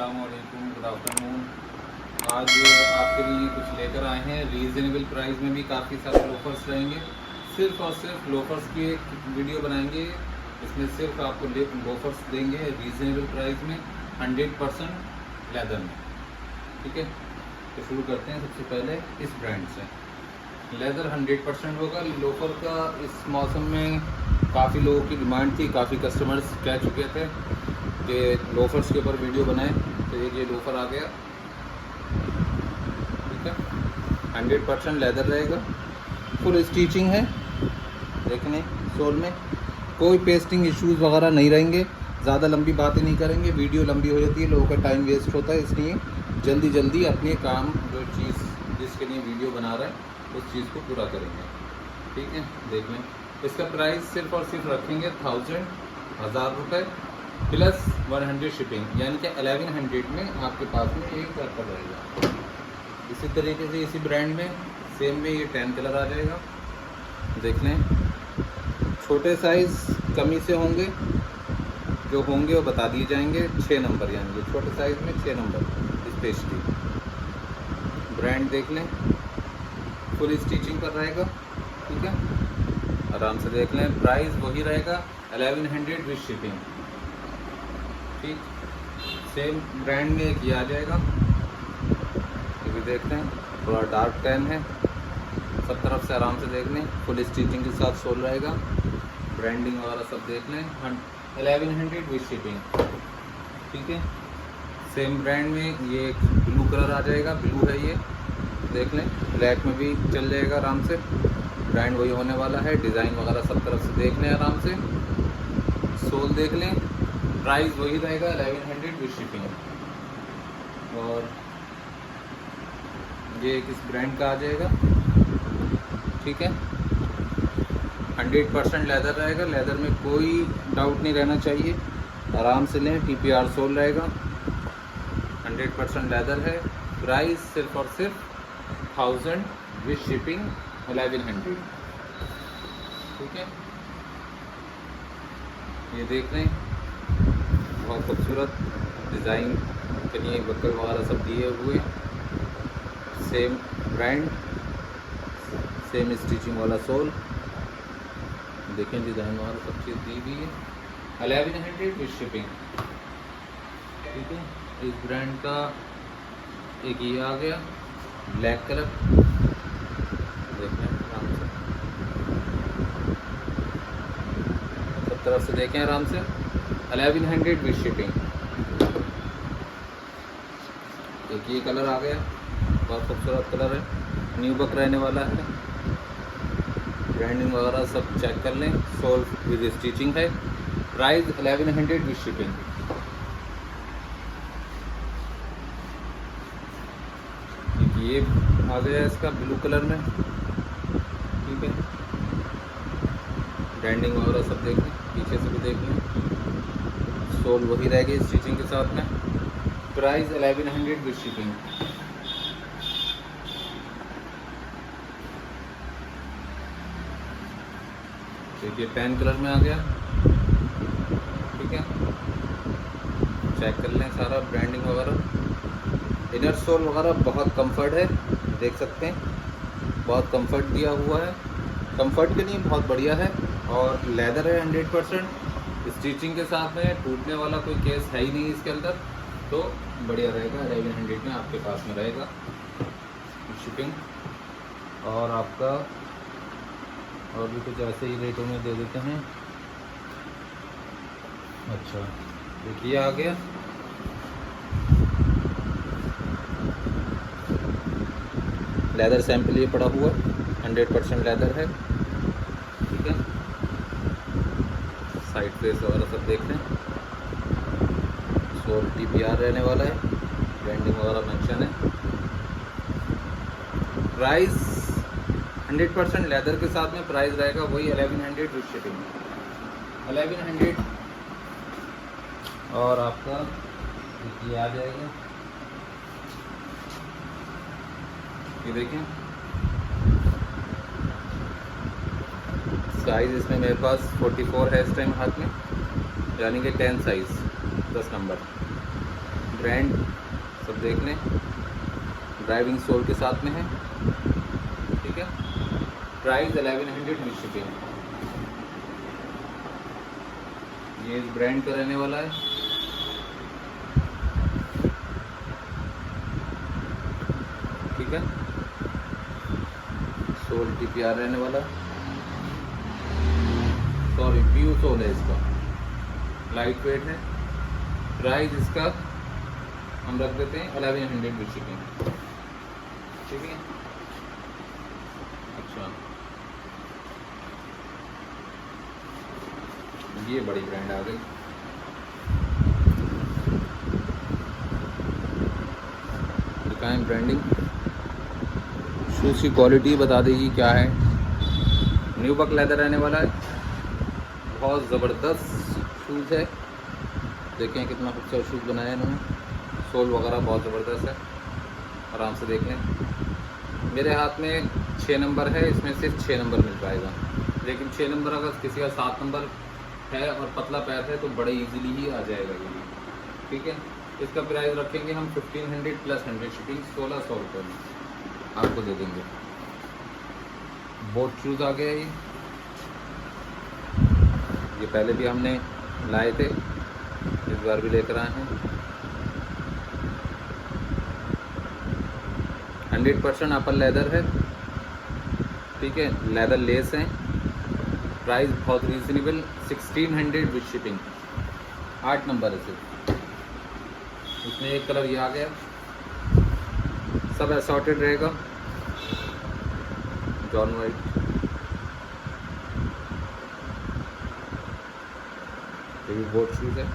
अस्सलामुअलैकुम, good afternoon. आज आपके लिए कुछ लेकर आए हैं। रीज़नेबल प्राइस में भी काफ़ी सारे लोफर्स रहेंगे। सिर्फ और सिर्फ लोफर्स की एक वीडियो बनाएंगे। इसमें सिर्फ आपको लोफर्स देंगे रीज़नेबल प्राइस में, 100% लेदर में। ठीक है, तो शुरू करते हैं। सबसे पहले इस ब्रांड से लेदर 100% होगा। लोफर का इस मौसम में काफ़ी लोगों की डिमांड थी, काफ़ी कस्टमर्स कह चुके थे कि लोफर्स के ऊपर वीडियो बनाएं, तो ये लोफर आ गया। ठीक है, 100% लेदर रहेगा, फुल स्टिचिंग है। देखने सोल में कोई पेस्टिंग इश्यूज़ वगैरह नहीं रहेंगे। ज़्यादा लंबी बातें नहीं करेंगे, वीडियो लंबी हो जाती है, लोगों का टाइम वेस्ट होता है, इसलिए जल्दी जल्दी अपने काम, जो चीज़ जिसके लिए वीडियो बना रहे हैं उस चीज़ को पूरा करेंगे। ठीक है, देख लें। इसका प्राइस सिर्फ और सिर्फ रखेंगे 1000 रुपये प्लस 100 शिपिंग, यानी कि 1100 में आपके पास में एक पर्पल रहेगा। इसी तरीके से इसी ब्रांड में सेम में ये 10 कलर आ जाएगा। देख लें, छोटे साइज़ कमी से होंगे, जो होंगे वो बता दिए जाएंगे। 6 नंबर, यानी कि छोटे साइज़ में 6 नंबर स्पेशली। ब्रांड देख लें, फुल स्टिचिंग पर रहेगा। ठीक है, आराम से देख लें। प्राइस वही रहेगा 1100 विद शिपिंग। ठीक, सेम ब्रांड में एक ये आ जाएगा, ये भी देखते हैं। थोड़ा डार्क टैन है, सब तरफ से आराम से देख लें। फुल स्टिचिंग के साथ सोल रहेगा, ब्रांडिंग वगैरह सब देख लें। 1100 विद शिपिंग। ठीक है, सेम ब्रांड में ये एक ब्लू कलर आ जाएगा, ब्लू है ये, देख लें। ब्लैक में भी चल जाएगा आराम से। ब्रांड वही होने वाला है, डिज़ाइन वगैरह सब तरफ से देख लें आराम से। सोल देख लें, प्राइस वही रहेगा 1100 विद शिपिंग। और ये किस ब्रांड का आ जाएगा। ठीक है, 100% लेदर रहेगा, लेदर में कोई डाउट नहीं रहना चाहिए, आराम से लें। TPR सोल रहेगा, 100% लेदर है। प्राइस सिर्फ और सिर्फ 1000 विद शिपिंग, 1100। ठीक है, ये देख रहे हैं, बहुत खूबसूरत डिज़ाइन के लिए बक्कल वगैरह सब दिए हुए। सेम ब्रांड, सेम स्टिचिंग वाला सोल, देखें डिज़ाइन वगैरह सब चीज़ दी हुई है। 1100 विद शिपिंग। ठीक है, इस ब्रांड का एक ये आ गया ब्लैक कलर, देखें आराम से, सब तरफ से देखें आराम से। 1100 विद शिपिंग। एक ये कलर आ गया, बहुत खूबसूरत कलर है, न्यू बक रहने वाला है। ब्रांडिंग वगैरह सब चेक कर लें। सोल विद स्टिचिंग है। Price 1100 with shipping. ये आ गया इसका ब्लू कलर में। ठीक है, ब्रांडिंग वगैरह सब देख लें, पीछे से भी देख लें। सोल वही रहेगी स्टिचिंग के साथ में। Price 1100 with shipping. देखिए पैन कलर में आ गया। ठीक है, चेक कर लें सारा ब्रांडिंग वगैरह। इनर सोल वगैरह बहुत कंफर्ट है, देख सकते हैं, बहुत कंफर्ट दिया हुआ है। कंफर्ट के लिए बहुत बढ़िया है। और लेदर है 100%, स्टिचिंग के साथ में, टूटने वाला कोई केस है ही नहीं इसके अंदर, तो बढ़िया रहेगा। 1100 में आपके पास में रहेगा शिपिंग। और आपका और भी कुछ ऐसे ही रेटों में दे देते हैं। अच्छा, देखिए आ गया लेदर सैंपल, ये पड़ा हुआ 100% लेदर है। ठीक है, साइड फेस वगैरह सब देख लें। सोल TPR रहने वाला है, ब्रांडिंग वगैरह मेंशन है। प्राइस 100% लेदर के साथ में प्राइस रहेगा वही 1100 विद शिपिंग, 1100। और आपका ये आ जाएगा, ये देखें साइज़ इसमें मेरे पास 44 है इस टाइम हाथ में, यानी कि 10 साइज़ 10 नंबर। ब्रांड सब देख लें, ड्राइविंग सोल के साथ में है, ठीक है। Price 1100 with shipping. ये इस ब्रांड का रहने वाला है, ठीक है। सोल TPR रहने वाला, सॉरी व्यू सोल है इसका, लाइट वेट है। प्राइस इसका हम रख देते हैं 1100 विद शिपिंग, ठीक है। अच्छा, ये बड़ी ब्रांड आ गई। दिखाएं ब्रांडिंग, शूज़ की क्वालिटी बता देगी क्या है। न्यूबक लेदर रहने वाला है, बहुत ज़बरदस्त शूज़ है। देखें कितना खूबसूरत शूज़ बनाया इन्होंने, सोल वगैरह बहुत ज़बरदस्त है, आराम से देख लें। मेरे हाथ में 6 नंबर है, इसमें सिर्फ 6 नंबर मिल पाएगा, लेकिन 6 नंबर अगर किसी का 7 नंबर है और पतला पैर है तो बड़े इजीली ही आ जाएगा ये, ठीक है। इसका प्राइस रखेंगे हम 1500 प्लस 100 शिपिंग, 1600 रुपये में आपको दे देंगे। बोट शूज़ आ गया ये पहले भी हमने लाए थे, इस बार भी लेकर आए हैं। 100% अपर लेदर है, ठीक है, लेदर लेस है। प्राइस बहुत रीजनेबल, 1600 विद शिपिंग। 8 नंबर है सिर्फ, इसमें एक कलर ये आ गया, सब असॉर्टेड रहेगा, जॉन वाइट। ये भी बोट शूज़ है,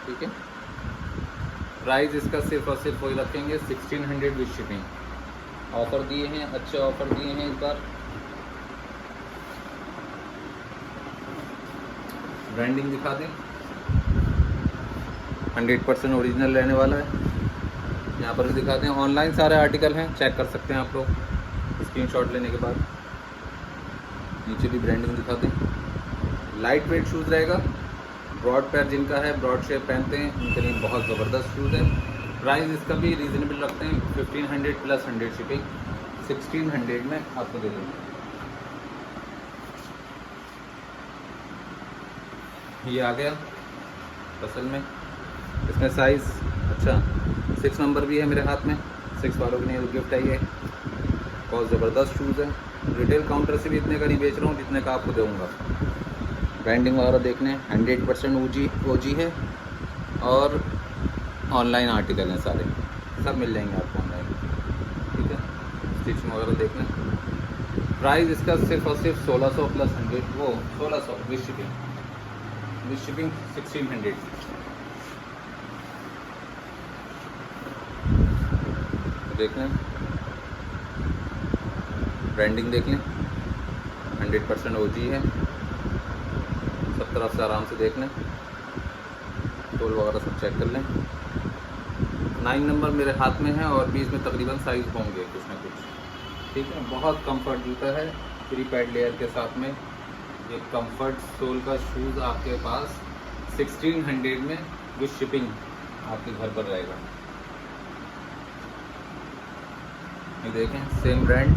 ठीक है। प्राइस इसका सिर्फ और सिर्फ वही रखेंगे 1600 विद शिपिंग। ऑफ़र दिए हैं, अच्छे ऑफ़र दिए हैं इस बार। ब्रांडिंग दिखा दें, 100% ओरिजिनल रहने वाला है। यहाँ पर भी दिखाते हैं, ऑनलाइन सारे आर्टिकल हैं, चेक कर सकते हैं आप लोग स्क्रीनशॉट लेने के बाद। नीचे भी ब्रांडिंग दिखा दें। लाइट वेट शूज़ रहेगा, ब्रॉड पैर जिनका है, ब्रॉड शेप पहनते हैं, उनके लिए बहुत ज़बरदस्त शूज़ है। प्राइस इसका भी रीज़नेबल रखते हैं, 1500 प्लस 100 शिपिंग, 1600 में आपको दे देंगे। ये आ गया असल में, इसमें साइज़ अच्छा 6 नंबर भी है मेरे हाथ में, 6 वालों के लिए गिफ्ट है ये। बहुत ज़बरदस्त शूज़ है, रिटेल काउंटर से भी इतने का नहीं बेच रहा हूँ जितने का आपको दूँगा। ब्रांडिंग वगैरह देखने 100% OG है, और ऑनलाइन आर्टिकल हैं सारे, सब मिल जाएंगे आपको ऑनलाइन, ठीक है। स्टिचिंग वगैरह देखना। प्राइस इसका सिर्फ और सिर्फ 1600 प्लस 100, वो 1600 विद शिपिंग 1600। देख लें ब्रांडिंग, देख लें 100% OG है, सब तरफ से आराम से देख लें, टोल वगैरह सब चेक कर लें। 9 नंबर मेरे हाथ में है, और भी इसमें तकरीबन साइज़ होंगे कुछ ना कुछ, ठीक है। बहुत कंफर्ट जूता है, फ्री पैड लेयर के साथ में। ये कंफर्ट सोल का शूज़ आपके पास 1600 में विद शिपिंग आपके घर पर रहेगा। ये देखें, सेम ब्रांड,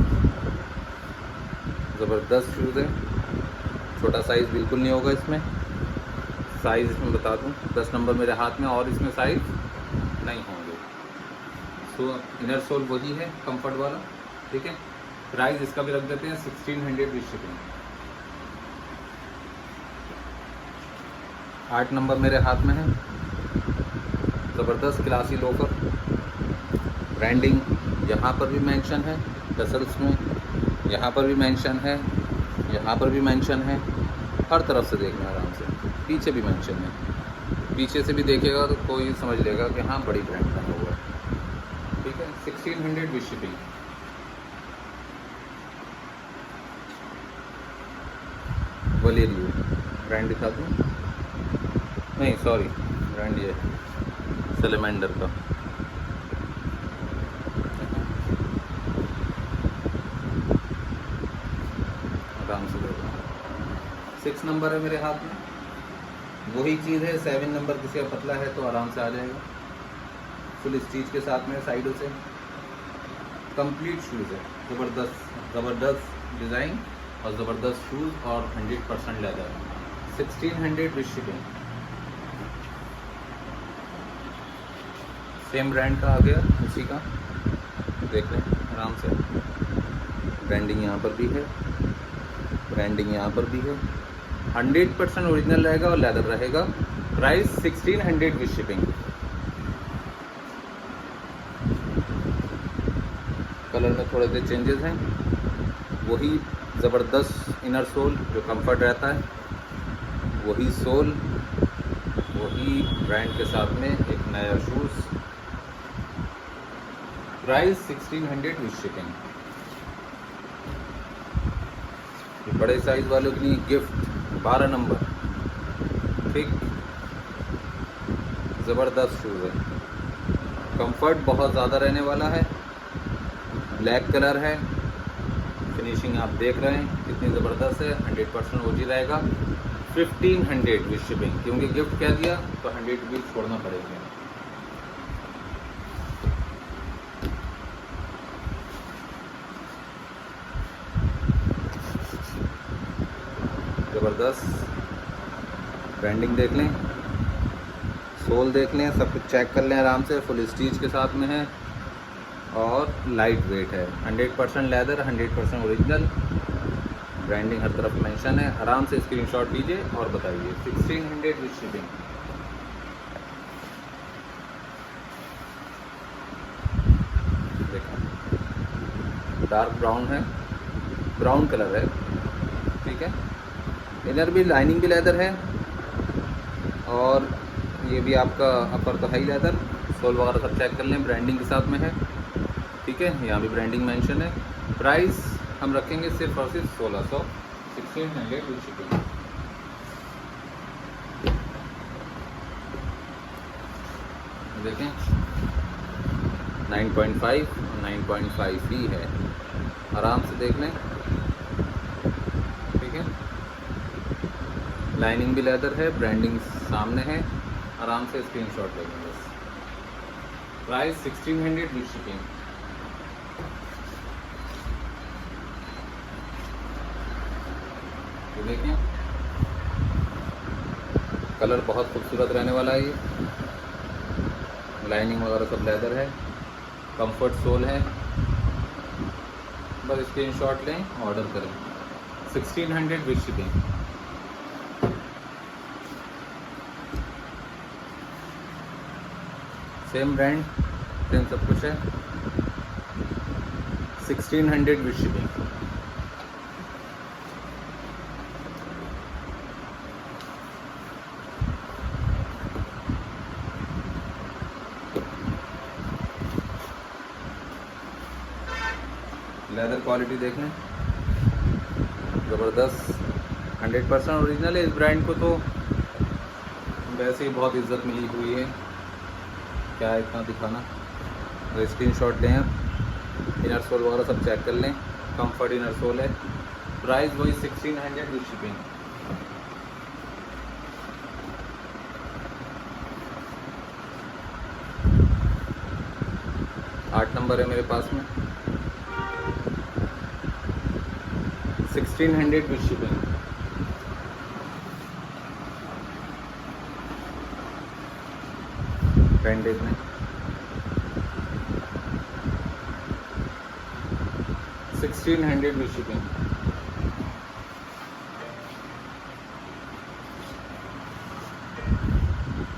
ज़बरदस्त शूज़ है। छोटा साइज़ बिल्कुल नहीं होगा इसमें। साइज़ इसमें बता दूं, 10 नंबर मेरे हाथ में, और इसमें साइज़ नहीं होंगे। सो इनर सोल वही है कंफर्ट वाला, ठीक है। प्राइस इसका भी रख देते हैं 1600 विद शिपिंग। 8 नंबर मेरे हाथ में है, ज़बरदस्त क्लासी लोफर। ब्रांडिंग यहाँ पर भी मेंशन है, टसल्स में यहाँ पर भी मेंशन है, यहाँ पर भी मेंशन है, हर तरफ से देखना आराम से। पीछे भी मेंशन है, पीछे से भी देखेगा तो कोई समझ लेगा कि हाँ बड़ी ब्रांड का हुआ है, ठीक है। 1600 विद शिपिंग। वलेरियो ब्रांड दिखा दूँ, नहीं सॉरी, ब्रांड ये सलेमेंडर का। आराम से देखो, 6 नंबर है मेरे हाथ में, वही चीज़ है। 7 नंबर किसी का पतला है तो आराम से आ जाएगा, फुल स्टिच के साथ में साइडों से कंप्लीट शूज़ है। ज़बरदस्त डिज़ाइन और ज़बरदस्त शूज़ और 100% leather. 1600 with shipping. Same brand का आ गया, उसी का देख लें आराम से। ब्रांडिंग यहाँ पर भी है, ब्रांडिंग यहाँ पर भी है। 100% ओरिजिनल रहेगा और लेदर रहेगा। Price 1600 with shipping. कलर में थोड़े से चेंजेस हैं। वही ज़बरदस्त इनर सोल जो कंफर्ट रहता है, वही सोल, वही ब्रांड के साथ में एक नया शूज़। Price 1600 with shipping. बड़े साइज़ वालों के लिए गिफ्ट 12 नंबर, ठीक, ज़बरदस्त शूज़ है। कंफर्ट बहुत ज़्यादा रहने वाला है। ब्लैक कलर है, फिनिशिंग आप देख रहे हैं कितनी ज़बरदस्त है। 100% ओजी रहेगा। 1500 विद शिपिंग, क्योंकि गिफ्ट क्या दिया तो 100 रुपीज़ छोड़ना पड़ेगा। ज़बरदस्त ब्रांडिंग देख लें, सोल देख लें, सब कुछ चेक कर लें आराम से। फुल स्टिच के साथ में है और लाइट वेट है। 100% लेदर, 100% ओरिजिनल। ब्रांडिंग हर तरफ मेंशन है। आराम से स्क्रीनशॉट लीजिए और बताइए। 1600 विद शिपिंग। देखो डार्क ब्राउन है, ब्राउन कलर है, ठीक है। इनर भी, लाइनिंग भी लेदर है और ये भी आपका अपर तो हाई लेदर। सोल वगैरह सब चेक कर लें, ब्रांडिंग के साथ में है, ठीक है। यहाँ भी ब्रांडिंग मेंशन है। प्राइस हम रखेंगे सिर्फ और सिर्फ 1600। 1600 विद शिपिंग। देखें 9.5 और 9.5 ही है। आराम से देख लें, ठीक है। लाइनिंग भी लेदर है, ब्रांडिंग सामने है। आराम से स्क्रीनशॉट ले लें बस। Price 1600 with shipping. तो देखें कलर बहुत खूबसूरत रहने वाला है। ये लाइनिंग वगैरह सब लेदर है, कंफर्ट सोल है। बस स्क्रीनशॉट लें, ऑर्डर करें। 1600 with shipping. Same brand, same सब कुछ है। 1600 विद शिपिंग। लेदर क्वालिटी देख लें, ज़बरदस्त 100% ओरिजिनल है। इस ब्रांड को तो वैसे ही बहुत इज्जत मिली हुई है, क्या है इतना दिखाना। तो स्क्रीनशॉट लें आप। इनर सोल वगैरह सब चेक कर लें, कंफर्ट इनर सोल है। प्राइस वही 1600 विद शिपिंग। आठ नंबर है मेरे पास में। 1600 विद शिपिंग। पेन देख लें, 1600 विद शिपिंग।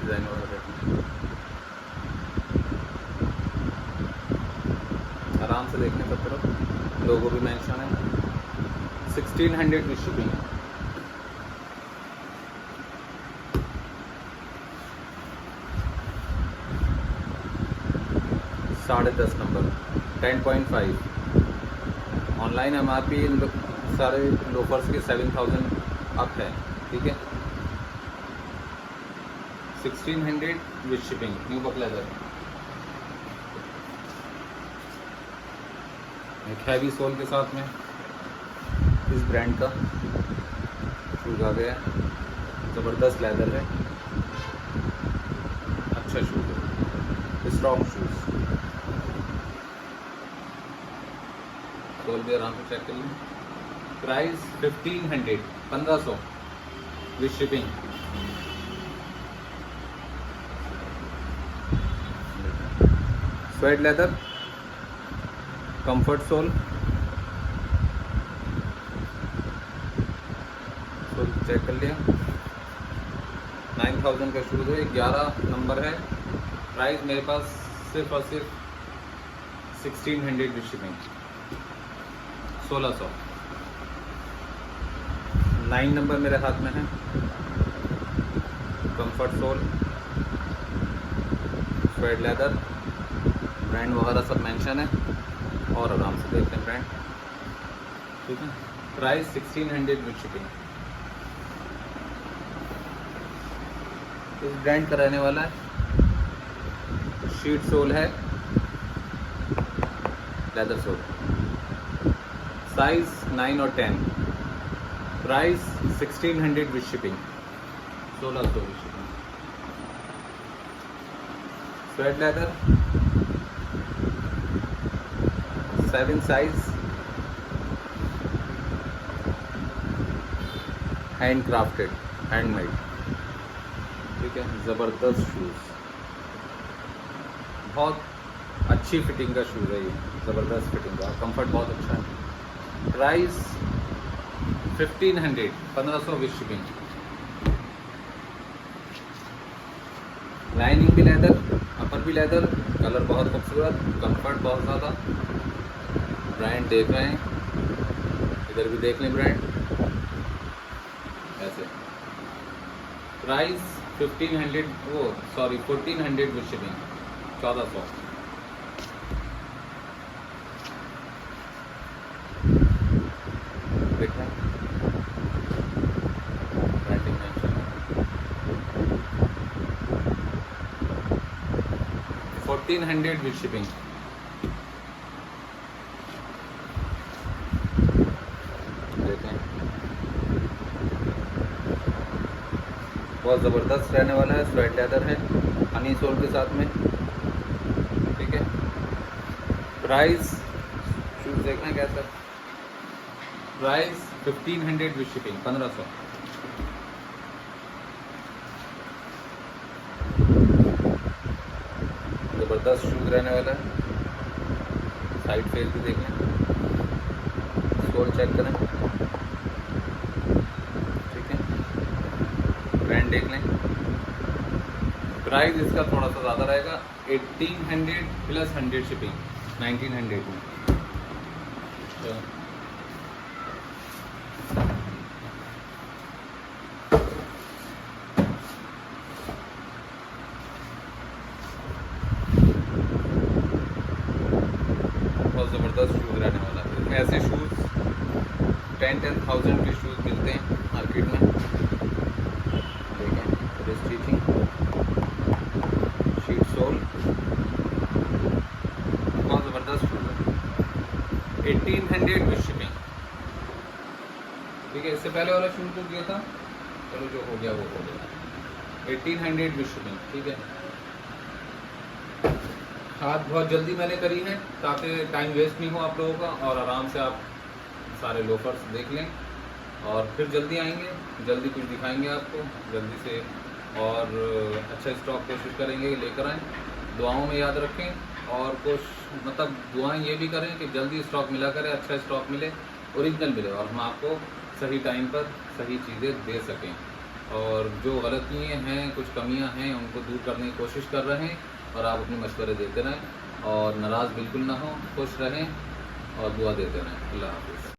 डिजाइन वगैरह आराम से देखने सब तरफ, लोगो भी मेंशन है। 1600 विद शिपिंग। साढ़े 10 नंबर, 10.5। ऑनलाइन MRP सारे लोफर्स के 7000 अप है, ठीक है। 1600 with shipping. New buck leather, एक हैवी सोल के साथ में इस ब्रांड का शूज़ आ गया है। ज़बरदस्त लेदर है, अच्छा शूज़ है। Strong shoes. सोल भी आराम से चेक कर लें। Price 1500, 1500 with shipping. Suede leather, comfort sole, sole check कर लिया। 9000 का शूज़ है, 11 नंबर है। प्राइस मेरे पास सिर्फ और सिर्फ 1600 विद शिपिंग, 1600। 9 नंबर मेरे हाथ में है, comfort sole, suede leather, brand वगैरह सब मेंशन है और आराम से देखते हैं ब्रांड, ठीक है। Price 1600 with shipping. इस ब्रांड का रहने वाला है, शीट सोल है, लेदर सोल, साइज 9 और 10। Price 1600 with shipping, 1600 with shipping. Suede leather 7 size, hand crafted, handmade, ठीक है। ज़बरदस्त शूज़, बहुत अच्छी फिटिंग का शूज़ है ये, ज़बरदस्त फिटिंग का, कंफर्ट बहुत अच्छा है। Price 1500, 1500 with shipping. लाइनिंग भी लेदर, अपर भी लेदर, कलर बहुत खूबसूरत, कंफर्ट बहुत ज़्यादा। ब्रांड देख रहे हैं, इधर भी देख लें ब्रांड ऐसे। Price 1400 with shipping, 1400। देख रहे हैं, ब्रांडिंग मेंशन है। 1400 विद शिपिंग। बहुत ज़बरदस्त रहने वाला है, स्वेट लेदर है, हनी सोल के साथ में, ठीक है। प्राइस, शूज़ देखना कैसा, प्राइस 1500 विद शिपिंग, 1500। ज़बरदस्त शूज़ रहने वाला है। साइड फेस भी देखें, सोल चेक करें, ब्रांड देख लें। प्राइस इसका थोड़ा सा ज़्यादा रहेगा, 1800 प्लस 100 शिपिंग, 1900 में। बहुत ज़बरदस्त शूज़ रहने वाला है। इसमें ऐसे शूज़ 10,000 के शूज़ मिलते हैं मार्केट में, स्टिचिंग, शीट सोल, बहुत ज़बरदस्त शूज़ है। 1800 विद शिपिंग, ठीक है। इससे पहले वाला शूज़ जो दिया था, चलो जो हो गया वो हो गया, 1800 विद शिपिंग, ठीक है। हाथ बहुत जल्दी मैंने करी है ताकि टाइम वेस्ट नहीं हो आप लोगों का, और आराम से आप सारे लोफर्स देख लें और फिर जल्दी आएंगे, जल्दी कुछ दिखाएंगे आपको जल्दी से, और अच्छा स्टॉक कोशिश करेंगे लेकर आएँ। दुआओं में याद रखें और मतलब दुआएं ये भी करें कि जल्दी स्टॉक मिला करें, अच्छा स्टॉक मिले, ओरिजिनल मिले, और हम आपको सही टाइम पर सही चीज़ें दे सकें। और जो गलतियाँ हैं, कुछ कमियां हैं, उनको दूर करने की कोशिश कर रहे हैं, और आप अपने मशवरे देते रहें और नाराज़ बिल्कुल ना हो, खुश रहें और दुआ देते रहें। अल्लाह हाफ़िज़।